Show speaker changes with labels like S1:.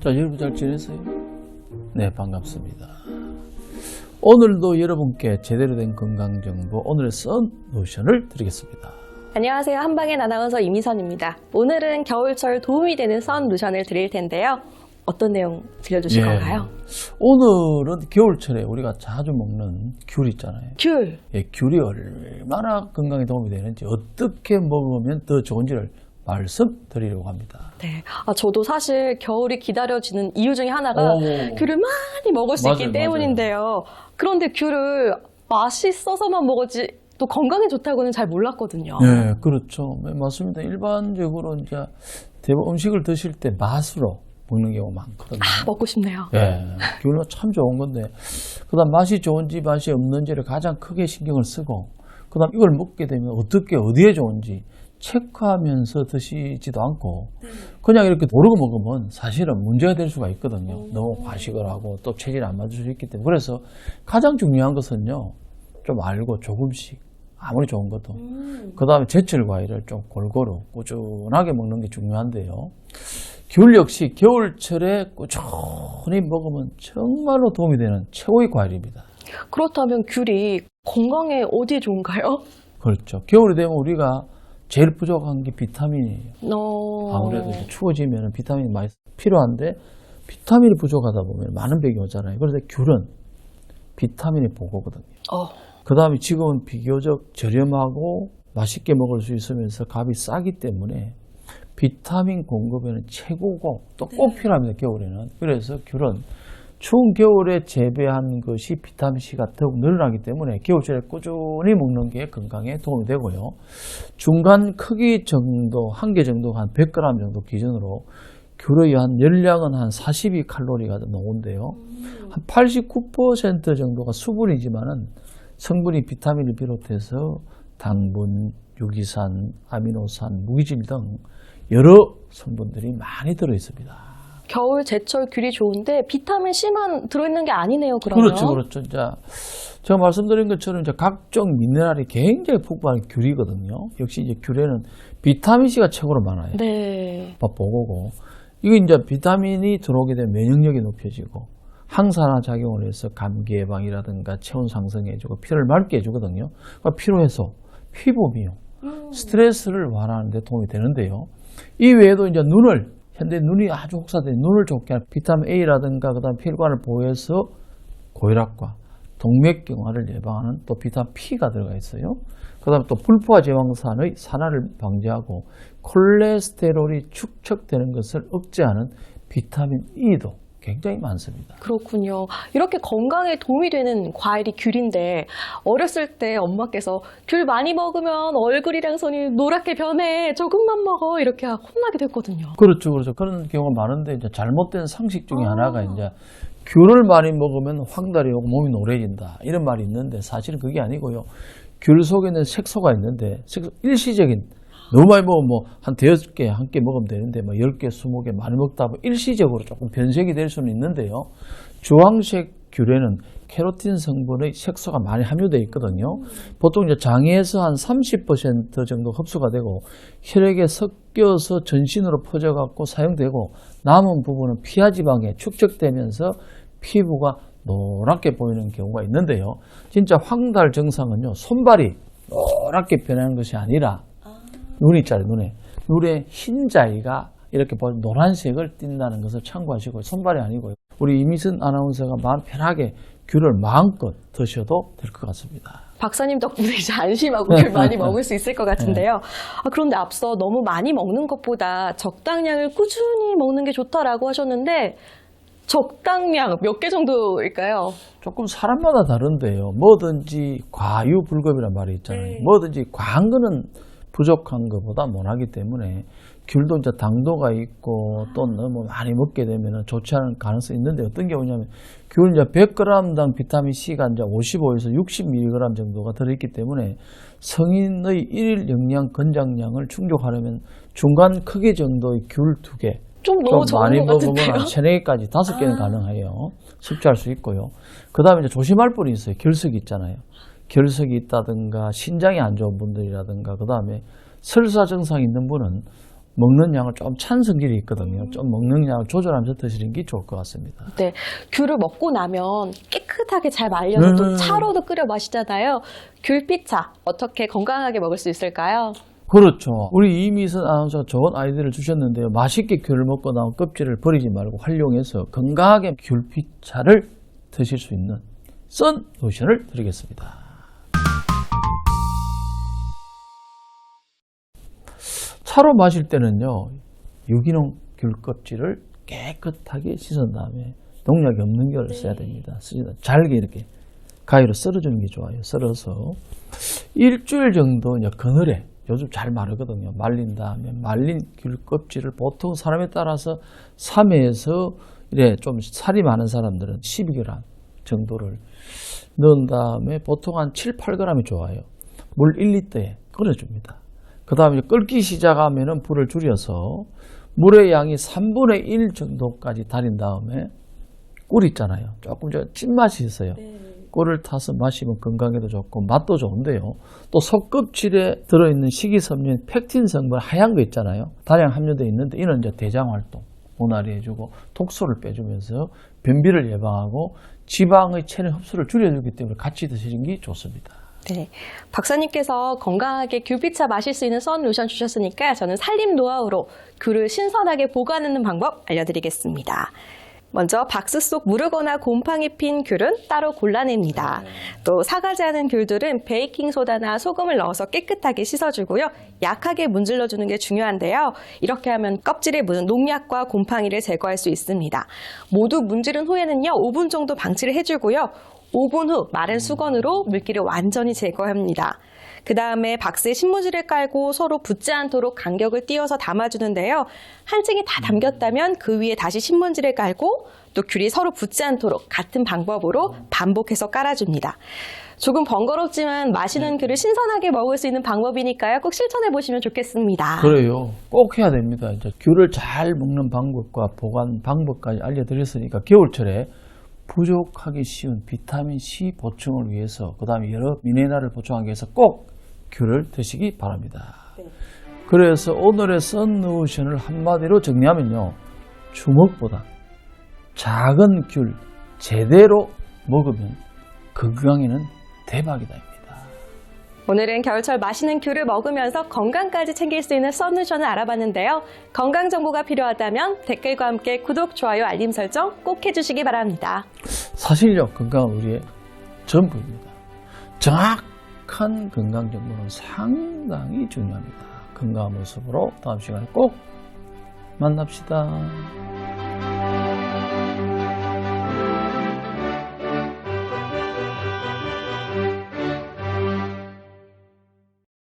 S1: 자, 여러분 잘 지냈어요? 네, 반갑습니다. 오늘도 여러분께 제대로 된 건강정보, 오늘의 썬로션을 드리겠습니다.
S2: 안녕하세요. 한방의 아나운서 이미선입니다. 오늘은 겨울철 도움이 되는 썬로션을 드릴 텐데요. 어떤 내용 들려주실 건가요?
S1: 오늘은 겨울철에 우리가 자주 먹는 귤 있잖아요.
S2: 귤.
S1: 예, 귤이 얼마나 건강에 도움이 되는지, 어떻게 먹으면 더 좋은지를 말씀드리려고 합니다.
S2: 네. 저도 사실 겨울이 기다려지는 이유 중에 하나가 귤을 많이 먹을 수 있기 때문인데요. 그런데 귤을 맛있어서만 먹었지 또 건강에 좋다고는 잘 몰랐거든요.
S1: 네, 그렇죠. 네, 맞습니다. 일반적으로 이제 대부분 음식을 드실 때 맛으로 먹는 경우가 많거든요.
S2: 먹고 싶네요.
S1: 네, 귤은 참 좋은 건데, 그 다음 맛이 좋은지 맛이 없는지를 가장 크게 신경을 쓰고, 그 다음 이걸 먹게 되면 어떻게, 어디에 좋은지 체크하면서 드시지도 않고, 그냥 이렇게 모르고 먹으면 사실은 문제가 될 수가 있거든요. 너무 과식을 하고 또 체질이 안 맞을 수 있기 때문에. 그래서 가장 중요한 것은요, 좀 알고 조금씩, 아무리 좋은 것도. 그 다음에 제철 과일을 좀 골고루 꾸준하게 먹는 게 중요한데요. 귤 역시 겨울철에 꾸준히 먹으면 정말로 도움이 되는 최고의 과일입니다.
S2: 그렇다면 귤이 건강에 어디에 좋은가요?
S1: 그렇죠. 겨울이 되면 우리가 제일 부족한 게 비타민이에요. 아무래도 이제 추워지면 비타민이 많이 필요한데, 비타민이 부족하다 보면 많은 병이 오잖아요. 그런데 귤은 비타민이 보고거든요. 그 다음에 지금은 비교적 저렴하고 맛있게 먹을 수 있으면서 값이 싸기 때문에 비타민 공급에는 최고고 또 꼭 필요합니다, 겨울에는. 그래서 귤은 추운 겨울에 재배한 것이 비타민C가 더욱 늘어나기 때문에 겨울철에 꾸준히 먹는 게 건강에 도움이 되고요. 중간 크기 정도, 한 개 정도 한 100g 정도 기준으로 귤의 한 열량은 한 42칼로리가 나오는데요. 한 89% 정도가 수분이지만은 성분이 비타민을 비롯해서 당분, 유기산, 아미노산, 무기질 등 여러 성분들이 많이 들어 있습니다.
S2: 겨울 제철 귤이 좋은데 비타민C만 들어있는 게 아니네요, 그러면?
S1: 그렇죠. 이제 제가 말씀드린 것처럼 이제 각종 미네랄이 굉장히 풍부한 귤이거든요. 역시 이제 귤에는 비타민C가 최고로 많아요.
S2: 네.
S1: 보고고. 이거 이제 비타민이 들어오게 되면 면역력이 높여지고 항산화 작용을 해서 감기 예방이라든가 체온 상승해주고 피를 맑게 해주거든요. 그러니까 피로 해소, 피부 미용, 스트레스를 완화하는 데 도움이 되는데요. 이 외에도 이제 현대 눈이 아주 혹사된 눈을 좋게 하는 비타민 A라든가 그다음 피혈관을 보호해서 고혈압과 동맥경화를 예방하는 또 비타민 P가 들어가 있어요. 그다음에 또 불포화 지방산의 산화를 방지하고 콜레스테롤이 축적되는 것을 억제하는 비타민 E도 굉장히 많습니다.
S2: 그렇군요. 이렇게 건강에 도움이 되는 과일이 귤인데 어렸을 때 엄마께서 귤 많이 먹으면 얼굴이랑 손이 노랗게 변해. 조금만 먹어. 이렇게 혼나기도 했거든요.
S1: 그렇죠. 그런 경우가 많은데 이제 잘못된 상식 중에 하나가 이제 귤을 많이 먹으면 황달이 오고 몸이 노래진다. 이런 말이 있는데 사실은 그게 아니고요. 귤 속에는 색소가 있는데 일시적인 너무 많이 먹으면 한 5개, 한 개 먹으면 되는데 10개, 20개 많이 먹다 보면 일시적으로 조금 변색이 될 수는 있는데요. 주황색 귤에는 케로틴 성분의 색소가 많이 함유되어 있거든요. 보통 이제 장에서 한 30% 정도 흡수가 되고 혈액에 섞여서 전신으로 퍼져갖고 사용되고 남은 부분은 피하 지방에 축적되면서 피부가 노랗게 보이는 경우가 있는데요. 진짜 황달 증상은요, 손발이 노랗게 변하는 것이 아니라 눈이 있잖아요, 눈에 흰자위가 이렇게 보면 노란색을 띈다는 것을 참고하시고, 손발이 아니고요. 우리 이미선 아나운서가 마음 편하게 귤을 마음껏 드셔도 될 것 같습니다.
S2: 박사님 덕분에 이제 안심하고 귤 많이 먹을 수 있을 것 같은데요. 그런데 앞서 너무 많이 먹는 것보다 적당량을 꾸준히 먹는 게 좋다라고 하셨는데 적당량 몇 개 정도일까요?
S1: 조금 사람마다 다른데요. 뭐든지 과유불급이란 말이 있잖아요. 뭐든지 과한 거는 부족한 것보다 못하기 때문에 귤도 이제 당도가 있고 또 너무 많이 먹게 되면 좋지 않은 가능성이 있는데 어떤 경우냐면 귤 이제 100g당 비타민C가 이제 55에서 60mg 정도가 들어있기 때문에 성인의 일일 영양 권장량을 충족하려면 중간 크기 정도의 귤 2개
S2: 좀 너무
S1: 많이
S2: 적은 것
S1: 먹으면
S2: 같은데요?
S1: 한 3-4개까지 5개는 가능해요. 섭취할 수 있고요. 그 다음에 이제 조심할 분이 있어요. 결석이 있잖아요. 결석이 있다든가 신장이 안 좋은 분들이라든가 그 다음에 설사 증상이 있는 분은 먹는 양을 좀 찬 성질이 있거든요. 좀 먹는 양을 조절하면서 드시는 게 좋을 것 같습니다.
S2: 네, 귤을 먹고 나면 깨끗하게 잘 말려서 또
S1: 네.
S2: 차로도 끓여 마시잖아요. 귤피차 어떻게 건강하게 먹을 수 있을까요?
S1: 그렇죠. 우리 이미선 아나운서가 좋은 아이디어를 주셨는데요. 맛있게 귤을 먹고 나온 껍질을 버리지 말고 활용해서 건강하게 귤피차를 드실 수 있는 썬 로션을 드리겠습니다. 차로 마실 때는요, 유기농 귤 껍질을 깨끗하게 씻은 다음에 농약이 없는 귤을 써야 됩니다. 잘게 이렇게 가위로 썰어주는 게 좋아요. 썰어서 일주일 정도 이제 그늘에, 요즘 잘 마르거든요. 말린 다음에 말린 귤 껍질을 보통 사람에 따라서 3회에서 이래 좀 살이 많은 사람들은 12g 정도를 넣은 다음에 보통 한 7, 8g이 좋아요. 물 1리터에 끓여줍니다. 그 다음에 끓기 시작하면 불을 줄여서 물의 양이 3분의 1 정도까지 달인 다음에 꿀 있잖아요. 조금 찐맛이 있어요. 꿀을 타서 마시면 건강에도 좋고 맛도 좋은데요. 또 속껍질에 들어있는 식이섬유인 팩틴 성분 하얀 거 있잖아요. 다량 함유되어 있는데 이는 이제 대장 활동 원활히 해주고 독소를 빼주면서 변비를 예방하고 지방의 체내 흡수를 줄여주기 때문에 같이 드시는 게 좋습니다.
S2: 네, 박사님께서 건강하게 귤피차 마실 수 있는 썬 로션 주셨으니까 저는 살림 노하우로 귤을 신선하게 보관하는 방법 알려드리겠습니다. 먼저 박스 속 무르거나 곰팡이 핀 귤은 따로 골라냅니다. 또 사가지 않은 귤들은 베이킹소다나 소금을 넣어서 깨끗하게 씻어주고요. 약하게 문질러주는 게 중요한데요. 이렇게 하면 껍질에 묻은 농약과 곰팡이를 제거할 수 있습니다. 모두 문지른 후에는요, 5분 정도 방치를 해주고요. 5분 후 마른 수건으로 물기를 완전히 제거합니다. 그 다음에 박스에 신문지를 깔고 서로 붙지 않도록 간격을 띄어서 담아주는데요. 한 층이 다 담겼다면 그 위에 다시 신문지를 깔고 또 귤이 서로 붙지 않도록 같은 방법으로 반복해서 깔아줍니다. 조금 번거롭지만 마시는 귤을 신선하게 먹을 수 있는 방법이니까요. 꼭 실천해 보시면 좋겠습니다.
S1: 그래요. 꼭 해야 됩니다. 이제 귤을 잘 먹는 방법과 보관 방법까지 알려드렸으니까 겨울철에 부족하기 쉬운 비타민C 보충을 위해서 그 다음에 여러 미네랄을 보충하기 위해서 꼭 귤을 드시기 바랍니다.
S2: 네.
S1: 그래서 오늘의 썬루션을 한마디로 정리하면요, 주먹보다 작은 귤 제대로 먹으면 건강에는 대박이다입니다.
S2: 오늘은 겨울철 맛있는 귤을 먹으면서 건강까지 챙길 수 있는 썬루션을 알아봤는데요. 건강 정보가 필요하다면 댓글과 함께 구독, 좋아요, 알림 설정 꼭 해주시기 바랍니다.
S1: 사실요, 건강은 우리의 전부입니다. 정확한 건강 정보는 상당히 중요합니다. 건강한 모습으로 다음 시간에 꼭 만납시다.